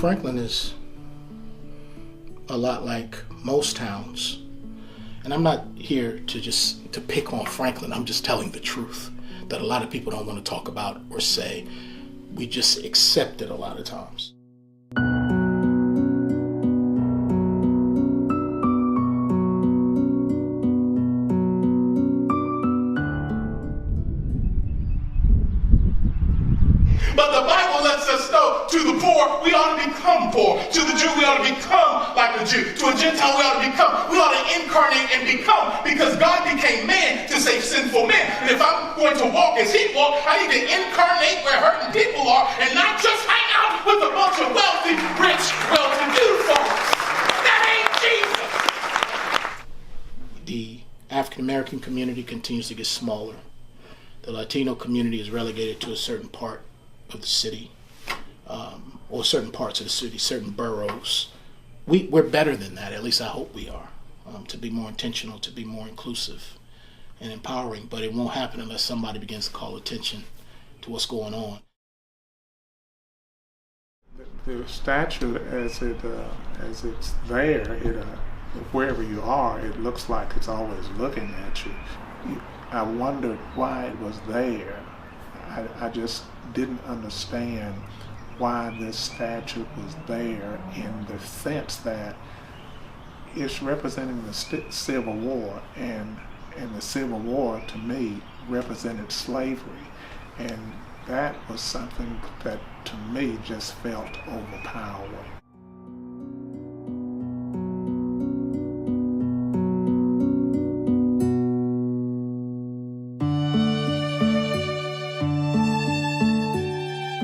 Franklin is a lot like most towns. And I'm not here to pick on Franklin. I'm just telling the truth that a lot of people don't want to talk about or say. We just accept it a lot of times. But the Bible lets us know, to the poor, we ought to become poor. To the Jew, we ought to become like a Jew. To a Gentile, we ought to incarnate and become, because God became man to save sinful men. And if I'm going to walk as he walked, I need to incarnate where hurting people are and not just hang out with a bunch of wealthy, rich, well-to-do folks. That ain't Jesus. The African American community continues to get smaller. The Latino community is relegated to a certain part of the city, or certain parts of the city, certain boroughs. We're better than that, at least I hope we are, to be more intentional, to be more inclusive and empowering, but it won't happen unless somebody begins to call attention to what's going on. The statue, as it's there, wherever you are, it looks like it's always looking at you. I wondered why it was there. I just didn't understand why this statue was there, in the sense that it's representing the Civil War, and the Civil War to me represented slavery, and that was something that to me just felt overpowering.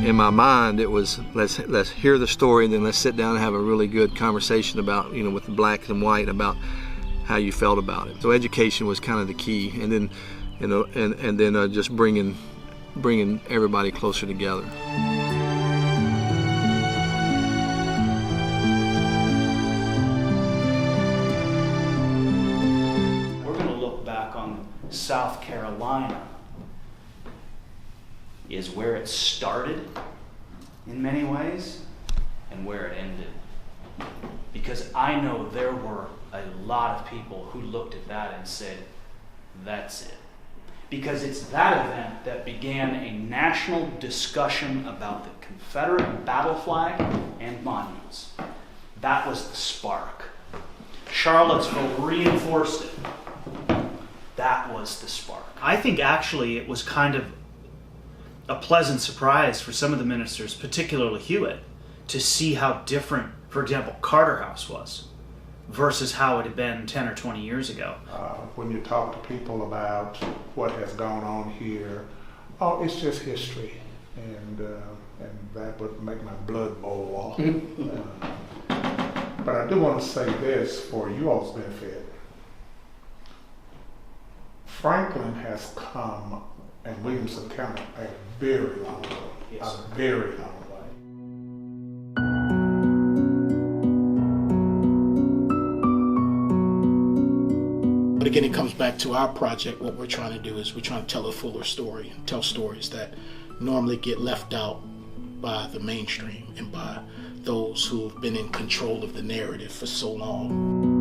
In my mind, it was let's hear the story, and then let's sit down and have a really good conversation about, with the black and white, about how you felt about it. So education was kind of the key, and then and then just bringing everybody closer together. We're going to look back on South Carolina is where it started in many ways and where it ended. Because I know there were a lot of people who looked at that and said, that's it. Because it's that event that began a national discussion about the Confederate battle flag and monuments. That was the spark. Charlottesville reinforced it. That was the spark. I think actually it was kind of a pleasant surprise for some of the ministers, particularly Hewitt, to see how different, for example, Carter House was versus how it had been 10 or 20 years ago. When you talk to people about what has gone on here, it's just history, and that would make my blood boil. But I do want to say this for you all's benefit. Franklin has come, and Williamson County, a very long way. Yes. A very long way. But again, it comes back to our project. What we're trying to do is we're trying to tell a fuller story, and tell stories that normally get left out by the mainstream and by those who've been in control of the narrative for so long.